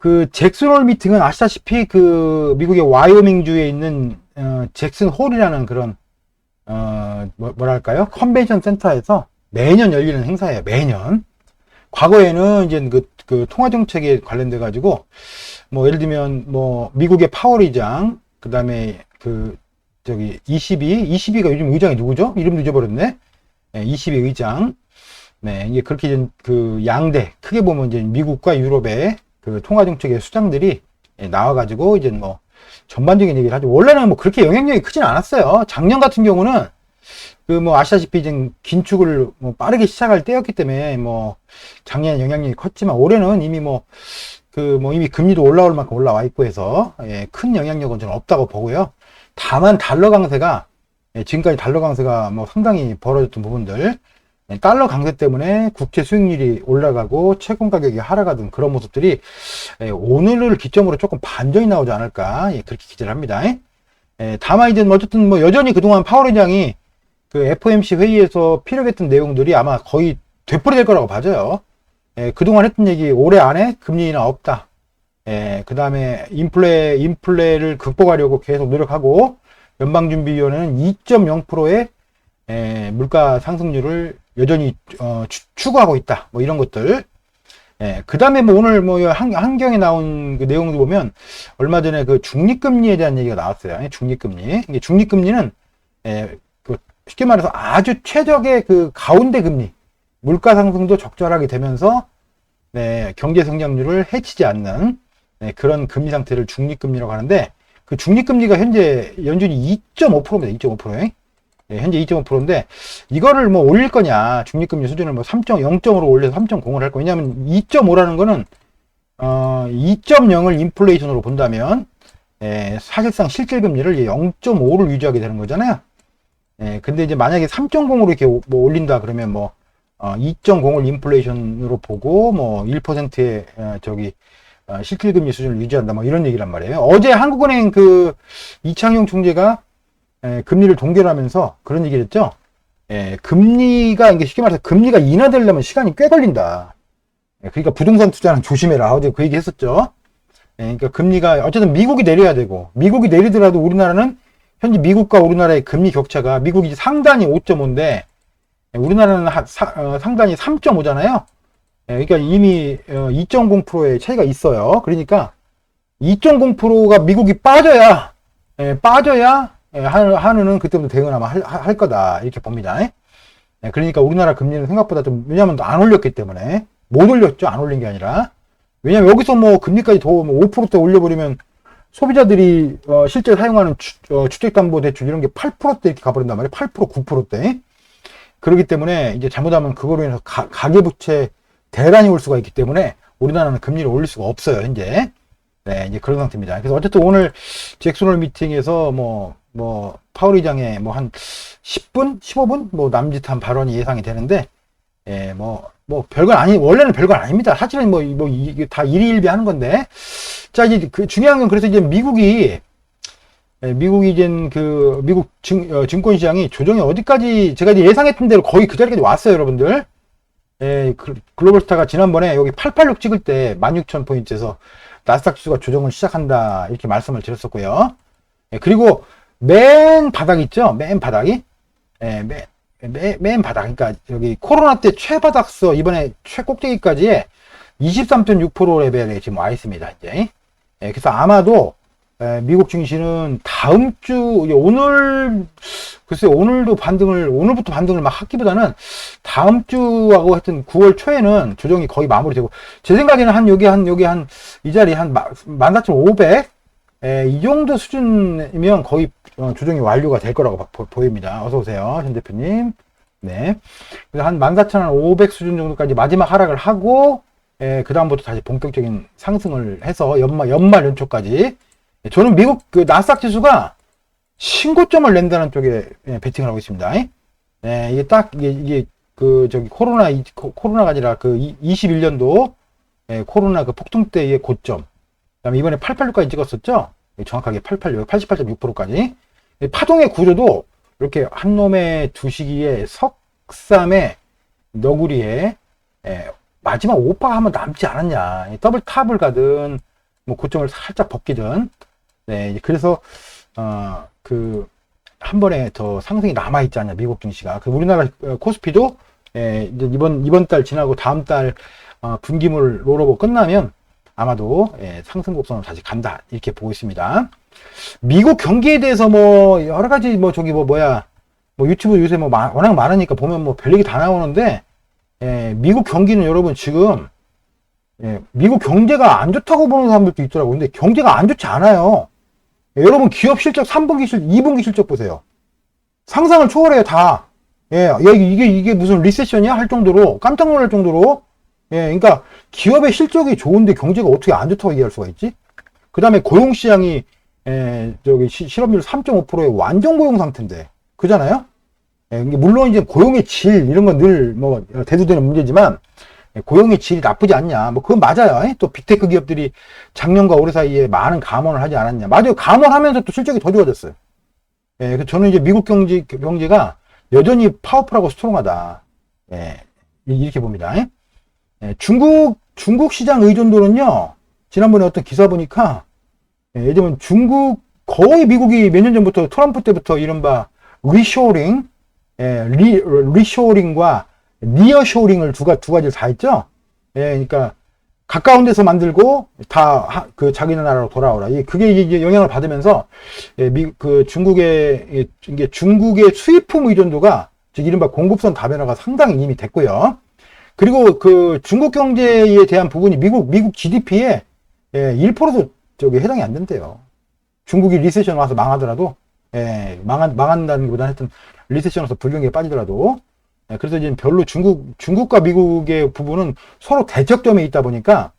그 잭슨홀 미팅은 아시다시피 그 미국의 와이오밍주에 있는 잭슨 홀이라는 그런 뭐랄까요? 컨벤션 센터에서 매년 열리는 행사예요. 매년. 과거에는 이제 그 통화 정책에 관련돼 가지고 뭐 예를 들면 뭐 미국의 파월 의장, 그다음에 그 저기 22가 요즘 의장이 누구죠? 이름도 잊어버렸네. 22 의장. 네, 이게 그렇게 이제 그 양대 크게 보면 이제 미국과 유럽의 그 통화 정책의 수장들이 나와가지고 이제 뭐 전반적인 얘기를 하죠. 원래는 뭐 그렇게 영향력이 크진 않았어요. 작년 같은 경우는 그 뭐 아시다시피 이제 긴축을 뭐 빠르게 시작할 때였기 때문에 뭐 작년 영향력이 컸지만 올해는 이미 뭐 그 뭐 이미 금리도 올라올 만큼 올라와 있고 해서 큰 영향력은 저는 없다고 보고요. 다만 달러 강세가 지금까지 달러 강세가 뭐 상당히 벌어졌던 부분들, 달러 강세 때문에 국채 수익률이 올라가고 채권 가격이 하락하던 그런 모습들이 오늘을 기점으로 조금 반전이 나오지 않을까 그렇게 기대를 합니다. 다만 이제 어쨌든 뭐 여전히 그동안 파월 의장이 그 FOMC 회의에서 피력했던 내용들이 아마 거의 되풀이될 거라고 봐져요. 그동안 했던 얘기 올해 안에 금리 인하 없다. 그 다음에 인플레를 극복하려고 계속 노력하고 연방준비위원회는 2.0%의 물가 상승률을 여전히 추구하고 있다. 뭐 이런 것들. 그 다음에 뭐 오늘 뭐 한경에 나온 그 내용도 보면 얼마 전에 그 중립금리에 대한 얘기가 나왔어요. 중립금리. 이게 중립금리는 그 쉽게 말해서 아주 최적의 그 가운데 금리. 물가 상승도 적절하게 되면서 경제 성장률을 해치지 않는 그런 금리 상태를 중립금리라고 하는데, 그 중립금리가 현재 연준이 2.5%입니다. 2.5%. 현재 2.5%인데 이거를 뭐 올릴 거냐, 중립금리 수준을 뭐 0.5로 올려서 3.0을 할 거냐. 왜냐하면 2.5라는 거는 2.0을 인플레이션으로 본다면 사실상 실질금리를 0.5를 유지하게 되는 거잖아요. 근데 이제 만약에 3.0으로 이렇게 뭐 올린다 그러면 뭐 2.0을 인플레이션으로 보고 뭐 1%의 저기 실질금리 수준을 유지한다 뭐 이런 얘기란 말이에요. 어제 한국은행 그 이창용 총재가 금리를 동결하면서 그런 얘기를 했죠. 금리가 이게 쉽게 말해서 금리가 인하되려면 시간이 꽤 걸린다. 그러니까 부동산 투자는 조심해라. 어제 그 얘기 했었죠. 그러니까 금리가 어쨌든 미국이 내려야 되고, 미국이 내리더라도 우리나라는 현재 미국과 우리나라의 금리 격차가, 미국이 상단이 5.5인데 우리나라는 상단이 3.5잖아요. 그러니까 이미 2.0%의 차이가 있어요. 그러니까 2.0%가 미국이 빠져야 한우는 그때부터 대응을 아마 할 거다 이렇게 봅니다. 그러니까 우리나라 금리는 생각보다 좀, 왜냐면 안 올렸기 때문에, 못 올렸죠. 안 올린 게 아니라. 왜냐면 여기서 뭐 금리까지 더 5%대 올려버리면 소비자들이 실제 사용하는 주택담보대출 이런 게 8%대 이렇게 가버린단 말이에요. 8%, 9%대. 그렇기 때문에 이제 잘못하면 그거로 인해서 가계부채 대란이 올 수가 있기 때문에 우리나라는 금리를 올릴 수가 없어요, 현재. 이제 그런 상태입니다. 그래서 어쨌든 오늘 잭슨홀 미팅에서 뭐 파월 의장의 뭐 한 10분, 15분 뭐 남짓한 발언이 예상이 되는데, 뭐 별건 원래는 별건 아닙니다. 사실은 뭐 이게 다 일희일비 하는 건데. 자, 이제 그 중요한 건, 그래서 이제 미국이 이제 그 미국 증권 시장이 조정이 어디까지, 제가 이제 예상했던 대로 거의 그 자리까지 왔어요, 여러분들. 글로벌스타가 지난번에 여기 886 찍을 때 16,000포인트에서 나스닥 지수가 조정을 시작한다 이렇게 말씀을 드렸었고요. 그리고 맨 바닥 있죠? 맨 바닥이 맨 바닥, 그러니까 여기 코로나 때 최바닥서 이번에 최꼭대기까지의 23.6% 레벨에 지금 와 있습니다, 이제. 그래서 아마도 미국 증시는 다음 주, 오늘 글쎄요, 오늘부터 반등을 막 하기보다는 다음 주하고 하여튼 9월 초에는 조정이 거의 마무리되고, 제 생각에는 여기 이 자리 한 14,500 이 정도 수준이면 거의 조정이 완료가 될 거라고 보입니다. 어서 오세요, 현 대표님. 네. 그래서 한 14,500 수준 정도까지 마지막 하락을 하고, 그 다음부터 다시 본격적인 상승을 해서 연말 연초까지. 저는 미국 그 나스닥 지수가 신고점을 낸다는 쪽에 베팅을 하고 있습니다. 이게 딱 이게 그 저기 코로나가 아니라 그 21년도 코로나 그 폭등 때의 고점. 그다음에 이번에 886까지 찍었었죠. 정확하게 88.6%까지. 파동의 구조도 이렇게 한 놈의 두 시기에 석삼의 너구리에 마지막 오빠가 한번 남지 않았냐. 더블 탑을 가든 뭐 고점을 살짝 벗기든, 네, 그래서 한 번에 더 상승이 남아 있지 않냐, 미국 증시가. 우리나라 코스피도 이제 이번 달 지나고 다음 달 분기물 롤오버 끝나면 아마도 상승 곡선으로 다시 간다, 이렇게 보고 있습니다. 미국 경기에 대해서 뭐 여러 가지 뭐 유튜브 요새 뭐 워낙 많으니까 보면 뭐 별얘기 다 나오는데, 미국 경기는 여러분 지금 미국 경제가 안 좋다고 보는 사람들도 있더라고요. 근데 경제가 안 좋지 않아요. 여러분 기업 실적 3분기 실적, 2분기 실적 보세요. 상상을 초월해요, 다. 이게 무슨 리세션이야? 할 정도로, 깜짝 놀랄 정도로. 그러니까 기업의 실적이 좋은데 경제가 어떻게 안 좋다고 얘기할 수가 있지? 그 다음에 고용시장이, 실업률 3.5%의 완전 고용 상태인데. 그잖아요? 물론 이제 고용의 질, 이런 건 늘 대두되는 문제지만, 고용의 질이 나쁘지 않냐. 뭐, 그건 맞아요. 또 빅테크 기업들이 작년과 올해 사이에 많은 감원을 하지 않았냐. 맞아요. 감원하면서 또 실적이 더 좋아졌어요. 저는 이제 미국 경제가 여전히 파워풀하고 스트롱하다. 이렇게 봅니다. 중국 시장 의존도는요, 지난번에 어떤 기사 보니까, 예전에 거의 미국이 몇 년 전부터 트럼프 때부터 이른바 리쇼링과 니어쇼링을 두 가지를 다 했죠. 그러니까 가까운 데서 만들고 다 자기네 나라로 돌아오라. 그게 이제 영향을 받으면서 중국의 수입품 의존도가, 즉 이른바 공급선 다변화가 상당히 이미 됐고요. 그리고 중국 경제에 대한 부분이 미국 GDP에 1%도 해당이 안 된대요. 중국이 리세션 와서 망하더라도, 망한다는 것보다는 하여튼 리세션 와서 불경기에 빠지더라도, 그래서 이제 별로 중국과 미국의 부분은 서로 대척점에 있다 보니까,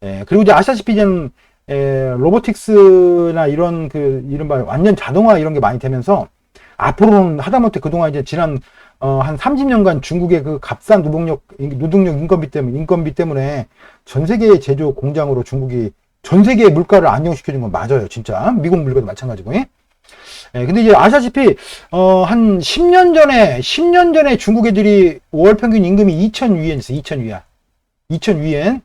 그리고 이제 아시다시피 이제는, 로보틱스나 이른바 완전 자동화 이런 게 많이 되면서, 앞으로는 하다못해 그동안 이제 지난, 한 30년간 중국의 값싼 노동력 인건비 때문에 전 세계의 제조 공장으로 중국이 전 세계의 물가를 안정시켜준 건 맞아요, 진짜. 미국 물가도 마찬가지고. 근데 이제 아시다시피 한 10년 전에 중국 애들이 월 평균 임금이 2,000위엔이었어요. 2,000위엔.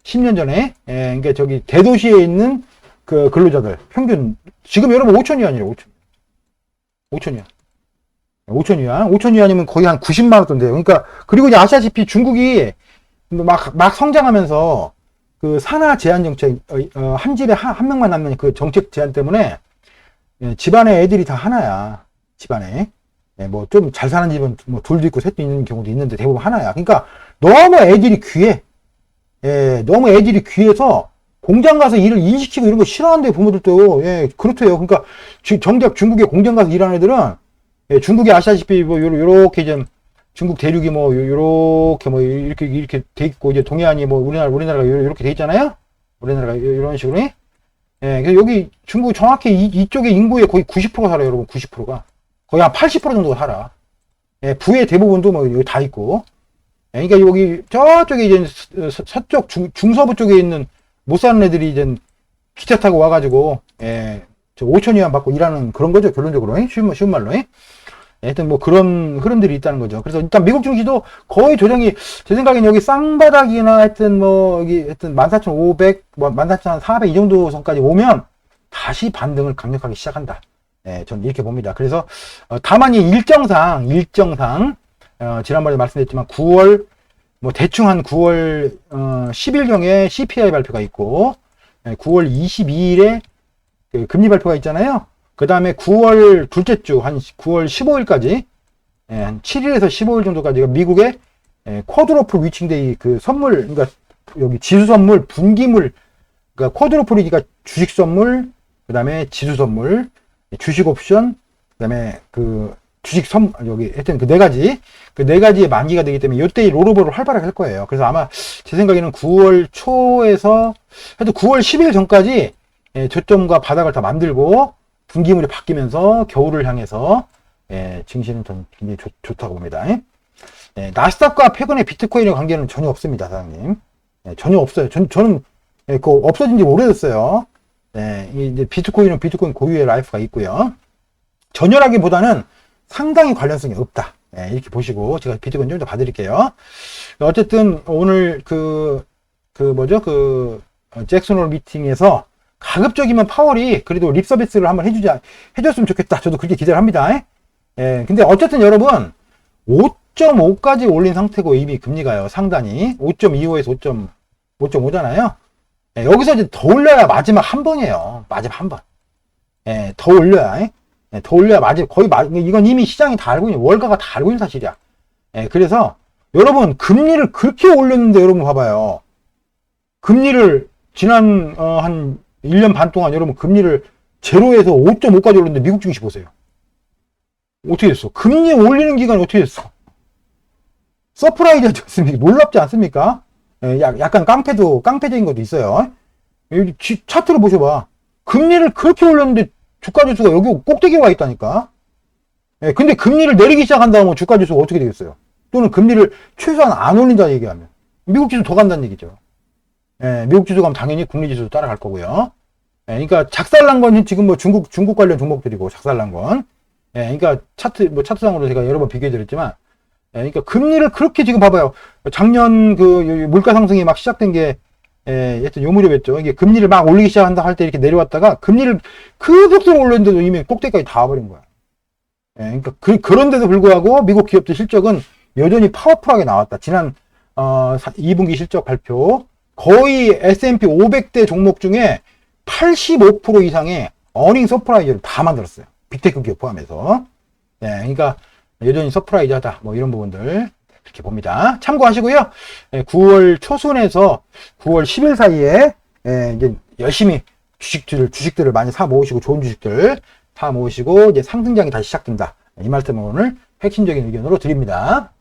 10년 전에. 그러니까 대도시에 있는 근로자들 평균 지금 여러분 5,000위안이래요. 5,000위안. 5,000위안이면 거의 한 90만 원 돈대요. 그러니까 그리고 이제 아시다시피 중국이 막 성장하면서 산하 제한 정책, 한 집에 한 명만 남는 정책 제한 때문에 집안에 애들이 다 하나야. 집안에. 뭐 좀 잘 사는 집은 뭐 둘도 있고 셋도 있는 경우도 있는데 대부분 하나야. 그러니까 너무 애들이 귀해. 너무 애들이 귀해서 공장 가서 일 시키고 이런 거 싫어하는데 부모들도. 그렇대요. 그러니까 정작 중국에 공장 가서 일하는 애들은 중국이 아시다시피 뭐 요렇게 좀 중국 대륙이 뭐 요렇게 뭐 이렇게 돼 있고 이제 동해안이 뭐 우리나라가 요렇게 돼 있잖아요. 우리나라가 이런 식으로. 그래서 여기 중국 정확히 이쪽에 인구의 거의 90%가 살아요, 여러분. 90%가. 거의 한 80% 정도가 살아. 부의 대부분도 뭐 여기 다 있고. 그러니까 여기 저쪽에 이제 서쪽 중서부 쪽에 있는 못 사는 애들이 이제 기차 타고 와가지고 5,000위안 받고 일하는 그런 거죠, 결론적으로. 쉬운 말로. 하여튼 뭐 그런 흐름들이 있다는 거죠. 그래서 일단 미국 증시도 거의 조정이, 제 생각엔 여기 쌍바닥이나 하여튼 뭐 여기 하여튼 14,500, 14,400 이 정도 선까지 오면 다시 반등을 강력하게 시작한다. 저는 이렇게 봅니다. 그래서 다만 이 일정상 지난번에 말씀드렸지만 9월 뭐 대충 한 9월 10일경에 CPI 발표가 있고 9월 22일에 금리 발표가 있잖아요. 그 다음에 9월 둘째 주, 한 9월 15일까지, 한 7일에서 15일 정도까지가 미국의 쿼드러플 위칭데이 선물, 그러니까 여기 지수 선물, 분기물, 그러니까 쿼드러플이니까 주식 선물, 그 다음에 지수 선물, 주식 옵션, 그 다음에 주식 여기 하여튼 그 네 가지의 만기가 되기 때문에 이때 롤오버를 활발하게 할 거예요. 그래서 아마 제 생각에는 9월 초에서, 하여튼 9월 10일 전까지 저점과 바닥을 다 만들고, 분기물이 바뀌면서 겨울을 향해서 증시는 전 굉장히 좋다고 봅니다. 나스닥과 최근에 비트코인의 관계는 전혀 없습니다, 사장님. 전혀 없어요. 저는 없어진 지 오래됐어요. 이제 비트코인은 비트코인 고유의 라이프가 있고요. 전혀라기보다는 상당히 관련성이 없다. 이렇게 보시고 제가 비트코인 좀 더 봐드릴게요. 어쨌든 오늘 잭슨 홀 미팅에서 가급적이면 파월이 그래도 립 서비스를 한번 해줬으면 좋겠다. 저도 그렇게 기대를 합니다. 예, 근데 어쨌든 여러분, 5.5까지 올린 상태고 이미 금리가요, 상단이. 5.25에서 5.5잖아요. 예, 여기서 이제 더 올려야 마지막 한 번이에요. 마지막 한 번. 예, 더 올려야, 예, 더 올려야 이건 이미 시장이 다 알고 있는, 월가가 다 알고 있는 사실이야. 예, 그래서 여러분, 금리를 그렇게 올렸는데 여러분 봐봐요. 금리를 지난, 한 1년 반 동안 여러분 금리를 제로에서 5.5까지 올렸는데 미국 증시 보세요. 어떻게 됐어? 금리 올리는 기간이 어떻게 됐어? 서프라이즈하지 않습니까? 놀랍지 않습니까? 예, 약간 깡패적인 것도 있어요. 여기 차트를 보셔봐. 금리를 그렇게 올렸는데 주가 지수가 여기 꼭대기에 와 있다니까. 예, 근데 금리를 내리기 시작한 다음에 주가 지수가 어떻게 되겠어요? 또는 금리를 최소한 안 올린다 얘기하면 미국 지수 더 간다는 얘기죠. 예, 미국 지수 가면 당연히 국내 지수도 따라갈 거고요. 예, 그러니까 작살난 건 지금 뭐 중국 관련 종목들이고 작살난 건. 예, 그러니까 차트상으로 제가 여러 번 비교해 드렸지만, 예, 그러니까 금리를 그렇게 지금 봐봐요. 작년 물가 상승이 막 시작된 게, 예, 하여튼 요 무렵이었죠. 이게 금리를 막 올리기 시작한다 할 때 이렇게 내려왔다가 금리를 그 속도로 올렸는데도 이미 꼭대기까지 다 와버린 거야. 예, 그러니까 그런데도 불구하고 미국 기업들 실적은 여전히 파워풀하게 나왔다. 지난 2분기 실적 발표 거의 S&P 500대 종목 중에 85% 이상의 어닝 서프라이즈를 다 만들었어요. 빅테크 기업 포함해서. 예, 그러니까 여전히 서프라이즈하다. 뭐 이런 부분들 이렇게 봅니다. 참고하시고요. 예, 9월 초순에서 9월 10일 사이에 예, 이제 열심히 주식들을 많이 사 모으시고 좋은 주식들 사 모으시고 이제 상승장이 다시 시작된다. 이 말씀을 오늘 핵심적인 의견으로 드립니다.